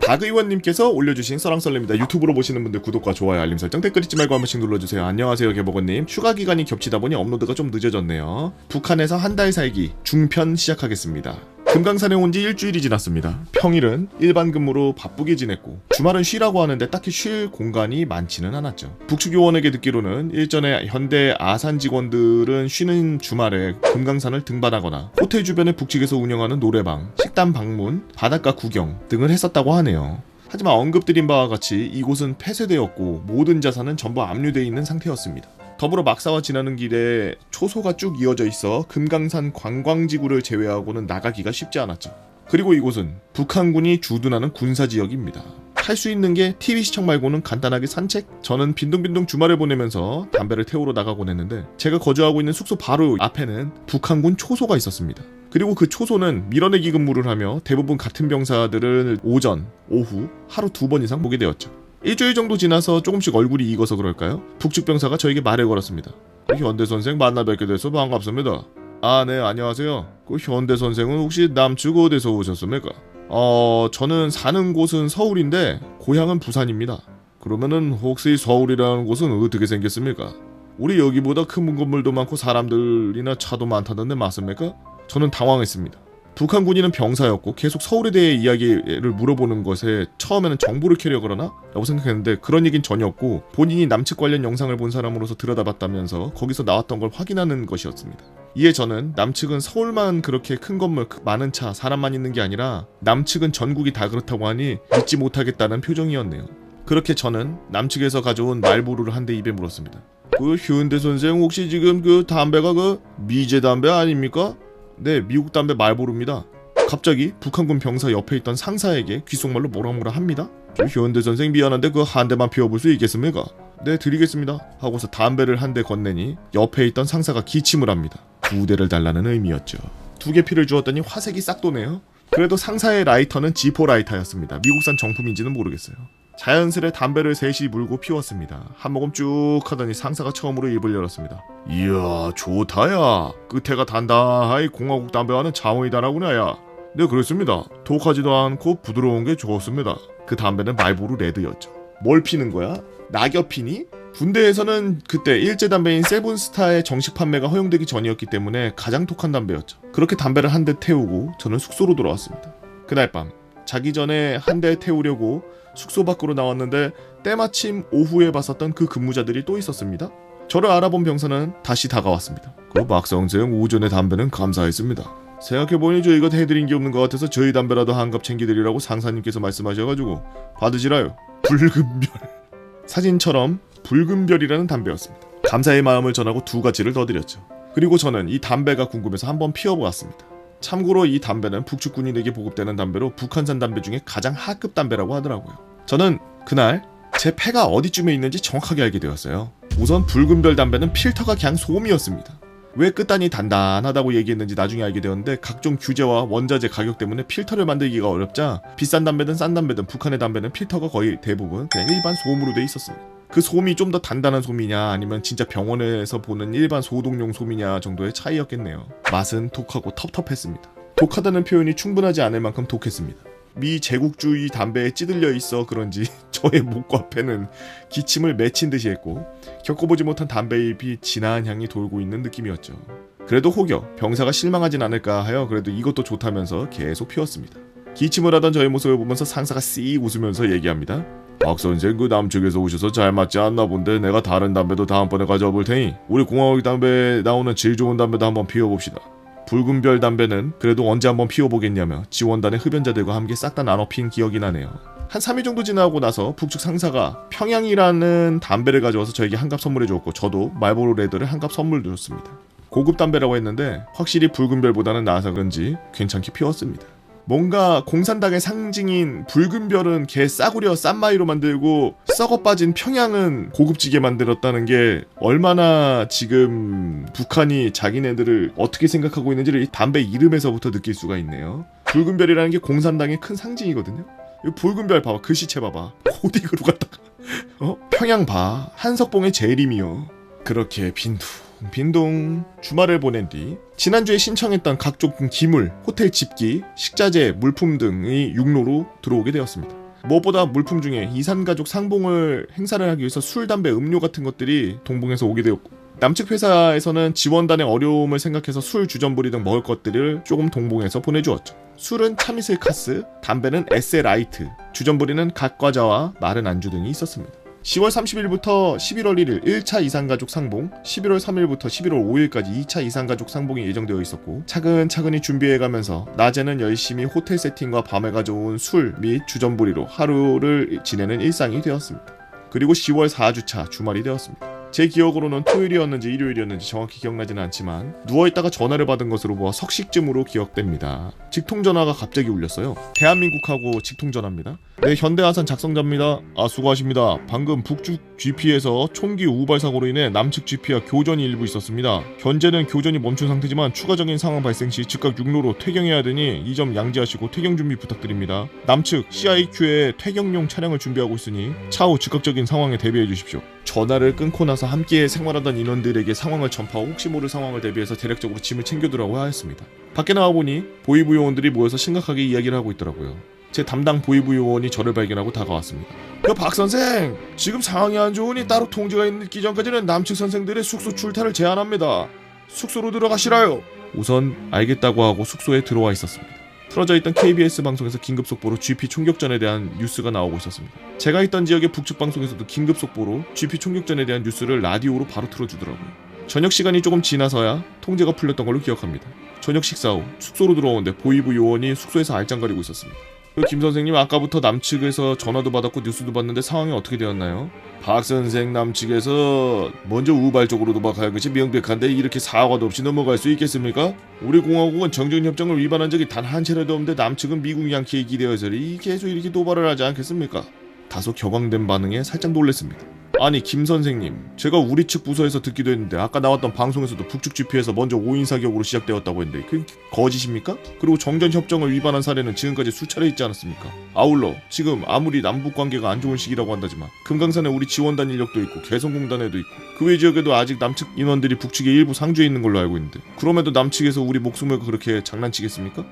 박 의원님께서 올려주신 썰랑썰입니다. 유튜브로 보시는 분들 구독과 좋아요, 알림 설정, 댓글 잊지 말고 한 번씩 눌러주세요. 안녕하세요, 개버거님. 휴가 기간이 겹치다 보니 업로드가 좀 늦어졌네요. 북한에서 한 달 살기 중편 시작하겠습니다. 금강산에 온 지 일주일이 지났습니다. 평일은 일반 근무로 바쁘게 지냈고 주말은 쉬라고 하는데 딱히 쉴 공간이 많지는 않았죠. 북측요원에게 듣기로는 일전에 현대 아산 직원들은 쉬는 주말에 금강산을 등반하거나 호텔 주변에 북측에서 운영하는 노래방, 식당 방문, 바닷가 구경 등을 했었다고 하네요. 하지만 언급드린 바와 같이 이곳은 폐쇄되었고 모든 자산은 전부 압류되어 있는 상태였습니다. 더불어 막사와 지나는 길에 초소가 쭉 이어져 있어 금강산 관광지구를 제외하고는 나가기가 쉽지 않았죠. 그리고 이곳은 북한군이 주둔하는 군사지역입니다. 할 수 있는 게 TV 시청 말고는 간단하게 산책? 저는 빈둥빈둥 주말을 보내면서 담배를 태우러 나가곤 했는데 제가 거주하고 있는 숙소 바로 앞에는 북한군 초소가 있었습니다. 그리고 그 초소는 밀어내기 근무를 하며 대부분 같은 병사들을 오전, 오후 하루 2번 이상 보게 되었죠. 일주일 정도 지나서 조금씩 얼굴이 익어서 그럴까요? 북측 병사가 저에게 말을 걸었습니다. 현대 선생 만나 뵙게 돼서 반갑습니다. 아, 네, 안녕하세요. 그 현대 선생은 혹시 남측 어디서 오셨습니까? 저는 사는 곳은 서울인데 고향은 부산입니다. 그러면은 혹시 서울이라는 곳은 어떻게 생겼습니까? 우리 여기보다 큰 건물도 많고 사람들이나 차도 많다던데 맞습니까? 저는 당황했습니다. 북한 군인은 병사였고 계속 서울에 대해 이야기를 물어보는 것에 처음에는 정보를 캐려 그러나? 라고 생각했는데 그런 얘긴 전혀 없고 본인이 남측 관련 영상을 본 사람으로서 들여다봤다면서 거기서 나왔던 걸 확인하는 것이었습니다. 이에 저는 남측은 서울만 그렇게 큰 건물, 많은 차, 사람만 있는 게 아니라 남측은 전국이 다 그렇다고 하니 믿지 못하겠다는 표정이었네요. 그렇게 저는 남측에서 가져온 말보루를 한 대 입에 물었습니다. 그 현대 선생 혹시 지금 그 담배가 그 미제 담배 아닙니까? 네, 미국 담배 말보루입니다. 갑자기 북한군 병사 옆에 있던 상사에게 귓속말로 뭐라 합니다. 현대 선생 미안한데 그 한 대만 피워볼 수 있겠습니까? 네, 드리겠습니다. 하고서 담배를 한 대 건네니 옆에 있던 상사가 기침을 합니다. 2대를 달라는 의미였죠. 2개 피를 주었더니 화색이 싹 도네요. 그래도 상사의 라이터는 지포 라이터였습니다. 미국산 정품인지는 모르겠어요. 자연스레 담배를 셋이 물고 피웠습니다. 한 모금 쭉 하더니 상사가 처음으로 입을 열었습니다. 이야, 좋다야. 끝에가 단단하이 공화국 담배와는 차원이 다르구나 야. 네, 그렇습니다. 독하지도 않고 부드러운 게 좋습니다. 그 담배는 말보루 레드였죠. 뭘 피는 거야? 낙엽 피니? 군대에서는 그때 일제 담배인 세븐스타의 정식 판매가 허용되기 전이었기 때문에 가장 독한 담배였죠. 그렇게 담배를 한 대 태우고 저는 숙소로 돌아왔습니다. 그날 밤 자기 전에 한 대 태우려고 숙소 밖으로 나왔는데 때마침 오후에 봤었던 그 근무자들이 또 있었습니다. 저를 알아본 병사는 다시 다가왔습니다. 그 박성생 오전에 담배는 감사했습니다. 생각해보니 저희가 해드린 게 없는 것 같아서 저희 담배라도 한 갑 챙기드리라고 상사님께서 말씀하셔가지고 받으시라요. 붉은별. 사진처럼 붉은별이라는 담배였습니다. 감사의 마음을 전하고 2가지를 더 드렸죠. 그리고 저는 이 담배가 궁금해서 한번 피워보았습니다. 참고로 이 담배는 북측 군인에게 보급되는 담배로 북한산 담배 중에 가장 하급 담배라고 하더라고요. 저는 그날 제 폐가 어디쯤에 있는지 정확하게 알게 되었어요. 우선 붉은별 담배는 필터가 그냥 솜이었습니다. 왜 끝단이 단단하다고 얘기했는지 나중에 알게 되었는데 각종 규제와 원자재 가격 때문에 필터를 만들기가 어렵자 비싼 담배든 싼 담배든 북한의 담배는 필터가 거의 대부분 그냥 일반 솜으로 돼 있었습니다. 그 솜이 좀 더 단단한 솜이냐 아니면 진짜 병원에서 보는 일반 소독용 솜이냐 정도의 차이였겠네요. 맛은 독하고 텁텁했습니다. 독하다는 표현이 충분하지 않을 만큼 독했습니다. 미 제국주의 담배에 찌들려 있어 그런지 저의 목과 폐는 기침을 맺힌 듯이 했고 겪어보지 못한 담배잎이 진한 향이 돌고 있는 느낌이었죠. 그래도 혹여 병사가 실망하진 않을까 하여 그래도 이것도 좋다면서 계속 피웠습니다. 기침을 하던 저의 모습을 보면서 상사가 씩 웃으면서 얘기합니다. 박선생 그 남측에서 오셔서 잘 맞지 않나 본데 내가 다른 담배도 다음번에 가져와 볼 테니 우리 공화국 담배에 나오는 질 좋은 담배도 한번 피워봅시다. 붉은별 담배는 그래도 언제 한번 피워보겠냐며 지원단의 흡연자들과 함께 싹 다 나눠 핀 기억이 나네요. 한 3일 정도 지나고 나서 북측 상사가 평양이라는 담배를 가져와서 저에게 한 갑 선물해 주었고 저도 말보로 레드를 한 갑 선물 줬습니다. 고급 담배라고 했는데 확실히 붉은별보다는 나아서 그런지 괜찮게 피웠습니다. 뭔가 공산당의 상징인 붉은별은 개 싸구려 싼마이로 만들고 썩어 빠진 평양은 고급지게 만들었다는 게 얼마나 지금 북한이 자기네들을 어떻게 생각하고 있는지를 이 담배 이름에서부터 느낄 수가 있네요. 붉은별이라는 게 공산당의 큰 상징이거든요. 이 붉은별 봐봐, 글씨체 봐봐, 코딕으로 갖다가 평양 봐, 한석봉의 재림이요. 그렇게 빈둥 주말을 보낸 뒤 지난주에 신청했던 각종 기물, 호텔 집기, 식자재, 물품 등이 육로로 들어오게 되었습니다. 무엇보다 물품 중에 이산가족 상봉을 행사를 하기 위해서 술, 담배, 음료 같은 것들이 동봉해서 오게 되었고, 남측 회사에서는 지원단의 어려움을 생각해서 술, 주전부리 등 먹을 것들을 조금 동봉해서 보내주었죠. 술은 참이슬 카스, 담배는 에세 라이트, 주전부리는 각 과자와 마른 안주 등이 있었습니다. 10월 30일부터 11월 1일 1차 이산가족 상봉, 11월 3일부터 11월 5일까지 2차 이산가족 상봉이 예정되어 있었고, 차근차근히 준비해가면서 낮에는 열심히 호텔 세팅과 밤에 가져온 술 및 주전부리로 하루를 지내는 일상이 되었습니다. 그리고 10월 4주차 주말이 되었습니다. 제 기억으로는 토요일이었는지 일요일이었는지 정확히 기억나지는 않지만 누워있다가 전화를 받은 것으로 보아 석식쯤으로 기억됩니다. 직통전화가 갑자기 울렸어요. 대한민국하고 직통전화입니다. 네, 현대아산 작성자입니다. 아, 수고하십니다. 방금 북측 GP에서 총기 우발 사고로 인해 남측 GP와 교전이 일부 있었습니다. 현재는 교전이 멈춘 상태지만 추가적인 상황 발생 시 즉각 육로로 퇴경해야 되니 이 점 양지하시고 퇴경 준비 부탁드립니다. 남측 CIQ에 퇴경용 차량을 준비하고 있으니 차후 즉각적인 상황에 대비해 주십시오. 전화를 끊고 나서 함께 생활하던 인원들에게 상황을 전파하고 혹시 모를 상황을 대비해서 대략적으로 짐을 챙겨두라고 하였습니다. 밖에 나와보니 보이부 요원들이 모여서 심각하게 이야기를 하고 있더라고요. 제 담당 보이부 요원이 저를 발견하고 다가왔습니다. 야, 박 선생, 지금 상황이 안 좋으니 따로 통지가 있기 전까지는 남측 선생들의 숙소 출타를 제한합니다. 숙소로 들어가시라요. 우선 알겠다고 하고 숙소에 들어와 있었습니다. 틀어져 있던 KBS 방송에서 긴급 속보로 GP 총격전에 대한 뉴스가 나오고 있었습니다. 제가 있던 지역의 북측 방송에서도 긴급 속보로 GP 총격전에 대한 뉴스를 라디오로 바로 틀어주더라고요. 저녁 시간이 조금 지나서야 통제가 풀렸던 걸로 기억합니다. 저녁 식사 후 숙소로 들어오는데 보이부 요원이 숙소에서 알짱거리고 있었습니다. 김 선생님, 아까부터 남측에서 전화도 받았고 뉴스도 봤는데 상황이 어떻게 되었나요? 박 선생, 남측에서 먼저 우발적으로 도박할 것이 명백한데 이렇게 사과도 없이 넘어갈 수 있겠습니까? 우리 공화국은 정전협정을 위반한 적이 단 한 차례도 없는데 남측은 미국 양키에 기대어서리 계속 이렇게 도발을 하지 않겠습니까? 다소 격앙된 반응에 살짝 놀랐습니다. 아니, 김 선생님, 제가 우리 측 부서에서 듣기도 했는데 아까 나왔던 방송에서도 북측 GP에서 먼저 5인 사격으로 시작되었다고 했는데 그게 거짓입니까? 그리고 정전협정을 위반한 사례는 지금까지 수차례 있지 않았습니까? 아울러 지금 아무리 남북관계가 안 좋은 시기라고 한다지만 금강산에 우리 지원단 인력도 있고 개성공단에도 있고 그 외 지역에도 아직 남측 인원들이 북측의 일부 상주에 있는 걸로 알고 있는데 그럼에도 남측에서 우리 목숨을 그렇게 장난치겠습니까?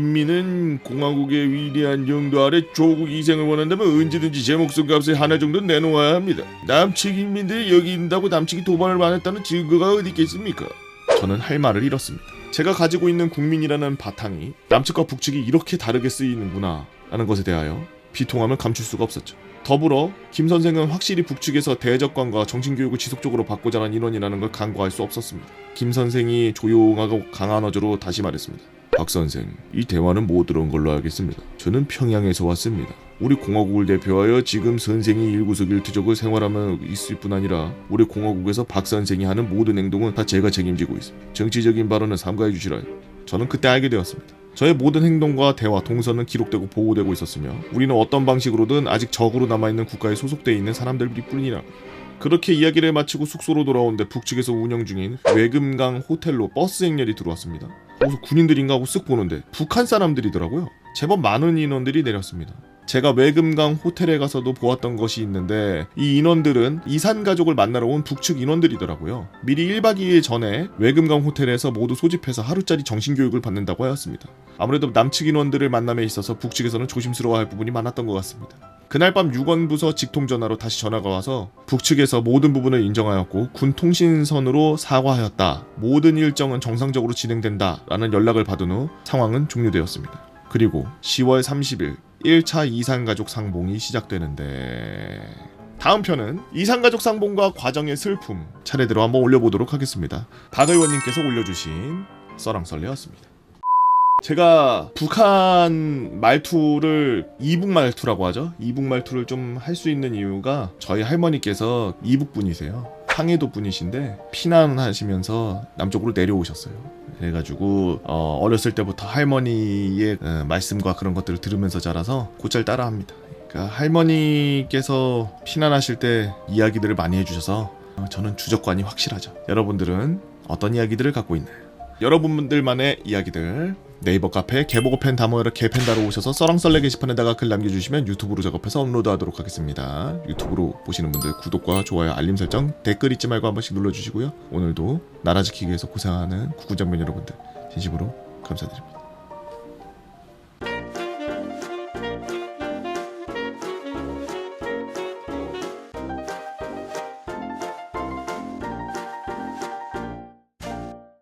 인민은 공화국의 위대한 영도 아래 조국 이생을 원한다면 언제든지 제 목숨값에 하나 정도 내놓아야 합니다. 남측 인민들이 여기 있는다고 남측이 도발을 안 했다는 증거가 어디 있겠습니까? 저는 할 말을 잃었습니다. 제가 가지고 있는 국민이라는 바탕이 남측과 북측이 이렇게 다르게 쓰이는구나 라는 것에 대하여 비통함을 감출 수가 없었죠. 더불어 김 선생은 확실히 북측에서 대적관과 정신교육을 지속적으로 받고자 하는 인원이라는 걸 간과할 수 없었습니다. 김 선생이 조용하고 강한 어조로 다시 말했습니다. 박 선생, 이 대화는 못 들어온 걸로 알겠습니다. 저는 평양에서 왔습니다. 우리 공화국을 대표하여 지금 선생이 일구석일투족을 생활하며 있을 뿐 아니라 우리 공화국에서 박 선생이 하는 모든 행동은 다 제가 책임지고 있습니다. 정치적인 발언은 삼가해 주시라요. 저는 그때 알게 되었습니다. 저의 모든 행동과 대화, 동선은 기록되고 보고되고 있었으며 우리는 어떤 방식으로든 아직 적으로 남아있는 국가에 소속되어 있는 사람들일 뿐이라. 그렇게 이야기를 마치고 숙소로 돌아오는데 북측에서 운영 중인 외금강 호텔로 버스 행렬이 들어왔습니다. 거기서 군인들인가 하고 쓱 보는데 북한 사람들이더라고요. 제법 많은 인원들이 내렸습니다. 제가 외금강 호텔에 가서도 보았던 것이 있는데 이 인원들은 이산가족을 만나러 온 북측 인원들이더라고요. 미리 1박 2일 전에 외금강 호텔에서 모두 소집해서 하루짜리 정신교육을 받는다고 하였습니다. 아무래도 남측 인원들을 만남에 있어서 북측에서는 조심스러워할 부분이 많았던 것 같습니다. 그날 밤 유건부서 직통전화로 다시 전화가 와서 북측에서 모든 부분을 인정하였고 군 통신선으로 사과하였다. 모든 일정은 정상적으로 진행된다. 라는 연락을 받은 후 상황은 종료되었습니다. 그리고 10월 30일 1차 이산가족 상봉이 시작되는데 다음 편은 이산가족 상봉과 과정의 슬픔 차례대로 한번 올려보도록 하겠습니다. 박의원님께서 올려주신 썰랑썰레였습니다. 제가 북한 말투를 이북 말투라고 하죠. 이북 말투를 좀 할 수 있는 이유가 저희 할머니께서 이북 분이세요. 상해도 분이신데 피난하시면서 남쪽으로 내려오셨어요. 그래가지고 어렸을 때부터 할머니의 말씀과 그런 것들을 들으면서 자라서 곧잘 따라합니다. 그러니까 할머니께서 피난하실 때 이야기들을 많이 해주셔서 저는 주적관이 확실하죠. 여러분들은 어떤 이야기들을 갖고 있나요? 여러분들만의 이야기들 네이버 카페 개보고펜 다모여라 개펜다로 오셔서 썰랑썰레 게시판에다가 글 남겨주시면 유튜브로 작업해서 업로드하도록 하겠습니다. 유튜브로 보시는 분들 구독과 좋아요 알림 설정 댓글 잊지 말고 한 번씩 눌러주시고요. 오늘도 나라 지키기 위해서 고생하는 국군장병 여러분들 진심으로 감사드립니다.